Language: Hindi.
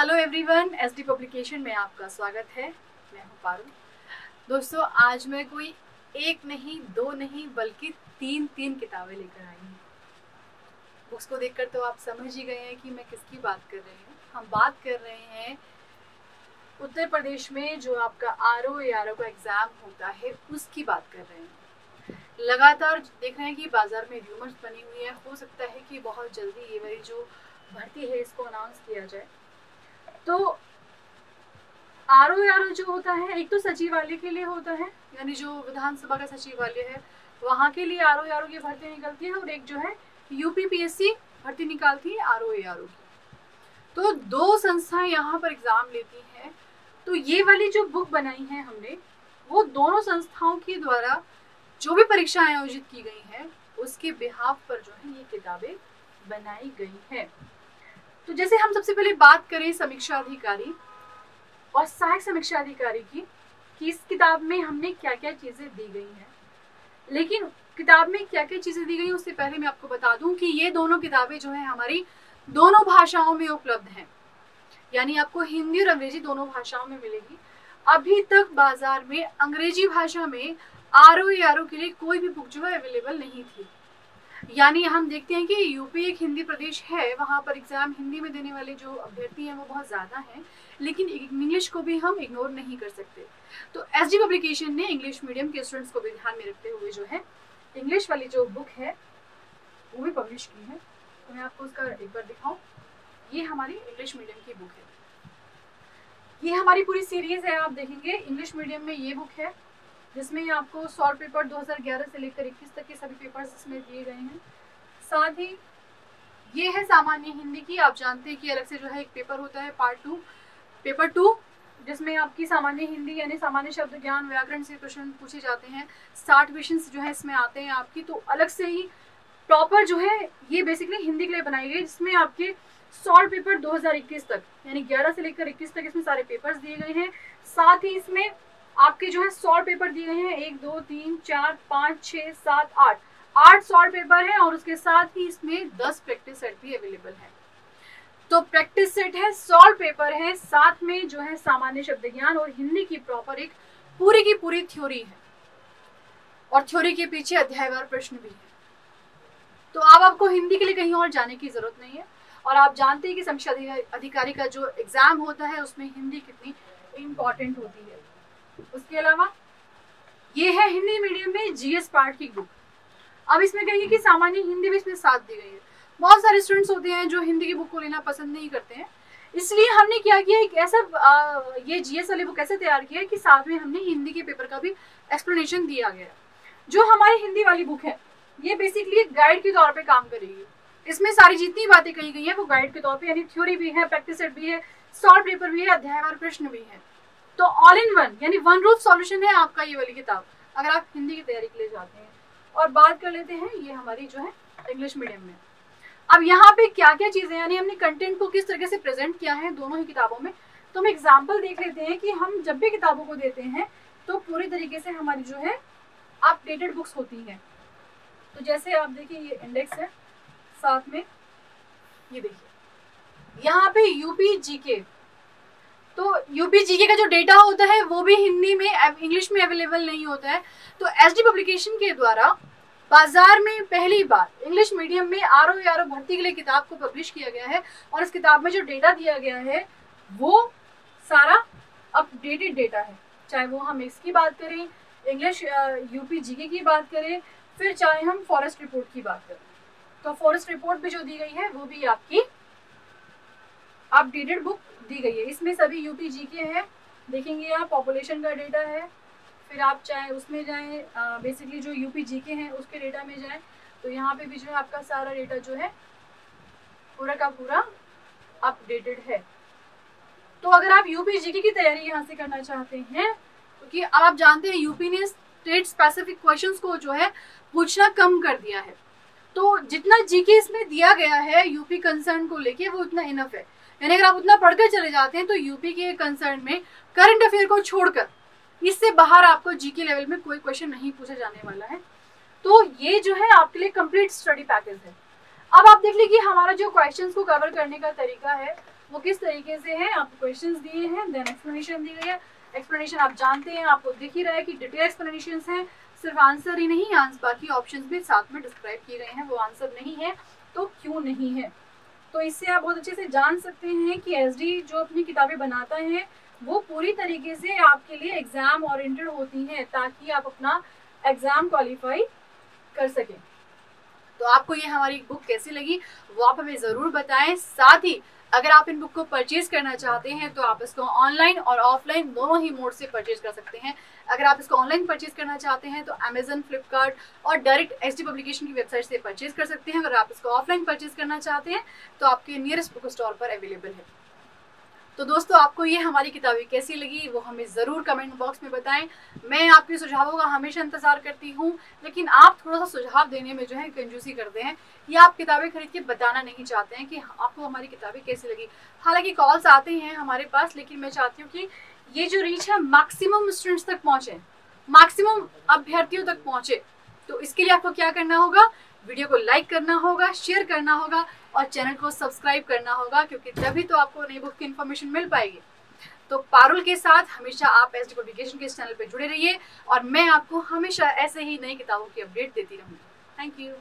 हेलो एवरीवन, एसडी पब्लिकेशन में आपका स्वागत है। मैं हूं पारुल। दोस्तों, आज मैं कोई एक नहीं, दो नहीं, बल्कि तीन किताबें लेकर आई हूँ। बुक्स को देखकर तो आप समझ ही गए हैं कि मैं किसकी बात कर रही हूँ। हम बात कर रहे हैं उत्तर प्रदेश में जो आपका आरओ का एग्ज़ाम होता है, उसकी बात कर रहे हैं। लगातार देख रहे हैं कि बाज़ार में र्यूमर्स बनी हुई है। हो सकता है कि बहुत जल्दी ये वाली जो भर्ती है इसको अनाउंस किया जाए। तो आरओ जो होता है, एक तो सचिवालय के लिए होता है, यानी जो विधानसभा का सचिवालय है वहाँ के लिए आरओ की भर्ती निकलती है, और एक जो है यूपीपीएससी भर्ती निकालती है आरओ की। तो दो संस्थाएं यहाँ पर एग्जाम लेती हैं। तो ये वाली जो बुक बनाई है हमने, वो दोनों संस्थाओं के द्वारा जो भी परीक्षाएं आयोजित की गई हैं उसके बिहाफ पर जो है ये किताबें बनाई गई हैं। तो जैसे हम सबसे पहले बात करें समीक्षा अधिकारी और सहायक समीक्षा अधिकारी की, कि इस किताब में हमने क्या क्या चीज़ें दी गई हैं। लेकिन किताब में क्या क्या चीज़ें दी गई उससे पहले मैं आपको बता दूं कि ये दोनों किताबें जो है हमारी दोनों भाषाओं में उपलब्ध हैं, यानी आपको हिंदी और अंग्रेजी दोनों भाषाओं में मिलेगी। अभी तक बाजार में अंग्रेजी भाषा में आरओ के लिए कोई भी बुक जो है अवेलेबल नहीं थी। यानी हम देखते हैं कि यूपी एक हिंदी प्रदेश है, वहाँ पर एग्जाम हिंदी में देने वाले जो अभ्यर्थी हैं वो बहुत ज़्यादा हैं, लेकिन इंग्लिश को भी हम इग्नोर नहीं कर सकते। तो एसडी पब्लिकेशन ने इंग्लिश मीडियम के स्टूडेंट्स को भी ध्यान में रखते हुए जो है इंग्लिश वाली जो बुक है वो भी पब्लिश की है। तो मैं आपको उसका एक बार दिखाऊं। ये हमारी इंग्लिश मीडियम की बुक है, ये हमारी पूरी सीरीज है। आप देखेंगे इंग्लिश मीडियम में ये बुक है, जिसमें आपको सॉल्व पेपर 2011 से लेकर 21 तक के सभी पेपर्स इसमें दिए गए हैं। साथ ही ये है सामान्य हिंदी की। आप जानते हैं कि अलग से जो है एक पेपर होता है पेपर 2, जिसमें आपकी सामान्य हिंदी यानी सामान्य शब्द ज्ञान व्याकरण से प्रश्न पूछे जाते हैं। 60 क्वेश्चन जो है इसमें आते हैं आपकी। तो अलग से ही प्रॉपर जो है ये बेसिकली हिंदी के लिए बनाई गई, जिसमें आपके सॉल्व पेपर 2021 तक यानी 11 से लेकर 21 तक इसमें सारे पेपर्स दिए गए हैं। साथ ही इसमें आपके जो है सॉल्व पेपर दिए गए हैं 1 2 3 4 5 6 7 8 सॉल्व पेपर है, और उसके साथ ही इसमें 10 प्रैक्टिस सेट भी अवेलेबल है। तो प्रैक्टिस सेट है, सॉल्व पेपर है, साथ में जो है सामान्य शब्द ज्ञान और हिंदी की प्रॉपर एक पूरी की पूरी थ्योरी है, और थ्योरी के पीछे अध्यायवार प्रश्न भी है। तो अब आपको हिंदी के लिए कहीं और जाने की जरूरत नहीं है। और आप जानते हैं कि समीक्षा अधिकारी का जो एग्जाम होता है उसमें हिंदी कितनी इम्पोर्टेंट होती है। उसके अलावा ये है हिंदी मीडियम में जीएस पार्ट की बुक। अब इसमें कहिए कि सामान्य हिंदी भी इसमें साथ दी गई है। बहुत सारे स्टूडेंट्स होते हैं जो हिंदी की बुक को लेना पसंद नहीं करते हैं, इसलिए हमने क्या किया, एक ऐसा ये जीएस वाली बुक ऐसे तैयार किया है कि साथ में हमने हिंदी के पेपर का भी एक्सप्लेनेशन दिया गया। जो हमारी हिंदी वाली बुक है ये बेसिकली एक गाइड के तौर पर काम करेगी। इसमें सारी जितनी बातें कही गई है वो गाइड के तौर पर, यानी थ्योरी भी है, प्रैक्टिस सेट भी है, सॉल्व पेपर भी है, अध्यायवार प्रश्न भी है। तो ऑल इन वन यानी वन रूफ सॉल्यूशन है आपका ये वाली किताब, अगर आप हिंदी की तैयारी के लिए जाते हैं। और बात कर लेते हैं ये हमारी जो है इंग्लिश मीडियम में। अब यहाँ पे क्या क्या चीजें, यानी हमने कंटेंट को किस तरीके से प्रेजेंट किया है दोनों ही किताबों में। तो हम एग्जाम्पल देख लेते हैं कि हम जब भी किताबों को देते हैं तो पूरी तरीके से हमारी जो है अपडेटेड बुक्स होती है। तो जैसे आप देखिए ये इंडेक्स है, साथ में ये देखिए यहाँ पे यूपी जीके। तो यूपी जीके का जो डेटा होता है वो भी हिंदी में इंग्लिश में अवेलेबल नहीं होता है। तो एसडी पब्लिकेशन के द्वारा बाजार में पहली बार इंग्लिश मीडियम में आरओ भर्ती के लिए किताब को पब्लिश किया गया है, और इस किताब में जो डेटा दिया गया है वो सारा अपडेटेड डेटा है। चाहे वो हम इसकी बात करें, इंग्लिश यूपी जीके की बात करें, फिर चाहे हम फॉरेस्ट रिपोर्ट की बात करें। तो फॉरेस्ट रिपोर्ट भी जो दी गई है वो भी आपकी अपडेटेड बुक दी गई है। इसमें सभी यूपी जीके है, देखेंगे आप पॉपुलेशन का डेटा है। फिर आप चाहे उसमें जाएं, बेसिकली जो यूपी जीके हैं उसके डेटा में जाएं, तो यहाँ पे भी जो है आपका सारा डेटा जो है पूरा का पूरा अपडेटेड है। तो अगर आप यूपी जीके की तैयारी यहाँ से करना चाहते हैं, क्योंकि अब आप जानते हैं यूपी ने स्टेट स्पेसिफिक क्वेश्चंस को जो है पूछना कम कर दिया है। तो जितना जीके इसमें दिया गया है यूपी कंसर्न को लेके वो उतना इनफ है। यानी अगर आप उतना पढ़कर चले जाते हैं तो यूपी के कंसर्न में करंट अफेयर को छोड़कर इससे बाहर आपको जीके लेवल में कोई क्वेश्चन नहीं पूछा जाने वाला है। तो ये जो है आपके लिए कंप्लीट स्टडी पैकेज है। अब आप देख लीजिए हमारा जो क्वेश्चंस को कवर करने का तरीका है वो किस तरीके से है, आपको क्वेश्चंस दिए हैं, देन एक्सप्लेनेशन दी गई है। एक्सप्लेनेशन आप जानते हैं, आपको दिख ही रहा है कि डिटेल एक्सप्लेनेशन है, सिर्फ आंसर ही नहीं, बाकी ऑप्शंस भी साथ में डिस्क्राइब किए गए हैं। वो आंसर नहीं है तो क्यों नहीं है। तो इससे आप बहुत अच्छे से जान सकते हैं कि एसडी जो अपनी किताबें बनाता है वो पूरी तरीके से आपके लिए एग्जाम ओरिएंटेड होती हैं, ताकि आप अपना एग्जाम क्वालिफाई कर सकें। तो आपको ये हमारी बुक कैसी लगी वो आप हमें ज़रूर बताएं। साथ ही अगर आप इन बुक को परचेज करना चाहते हैं तो आप इसको ऑनलाइन और ऑफलाइन दोनों ही मोड से परचेज कर सकते हैं। अगर आप इसको ऑनलाइन परचेज करना चाहते हैं तो अमेजन, फ्लिपकार्ट और डायरेक्ट एसडी पब्लिकेशन की वेबसाइट से परचेज कर सकते हैं। अगर आप इसको ऑफलाइन परचेज करना चाहते हैं तो आपके नियरेस्ट बुक स्टोर पर अवेलेबल है। तो दोस्तों, आपको ये हमारी किताबें कैसी लगी वो हमें ज़रूर कमेंट बॉक्स में बताएं। मैं आपके सुझावों का हमेशा इंतजार करती हूँ, लेकिन आप थोड़ा सा सुझाव देने में जो है कंजूसी करते हैं, या आप किताबें खरीद के बताना नहीं चाहते हैं कि आपको हमारी किताबें कैसी लगी। हालांकि कॉल्स आते हैं हमारे पास, लेकिन मैं चाहती हूँ कि ये जो रीच है मैक्सिमम स्टूडेंट्स तक पहुँचे, मैक्सिमम अभ्यर्थियों तक पहुँचे। तो इसके लिए आपको क्या करना होगा, वीडियो को लाइक करना होगा, शेयर करना होगा और चैनल को सब्सक्राइब करना होगा, क्योंकि तभी तो आपको नई बुक की इन्फॉर्मेशन मिल पाएगी। तो पारुल के साथ हमेशा आप एसडी पब्लिकेशन के इस चैनल पे जुड़े रहिए और मैं आपको हमेशा ऐसे ही नई किताबों की अपडेट देती रहूँगी। Thank you.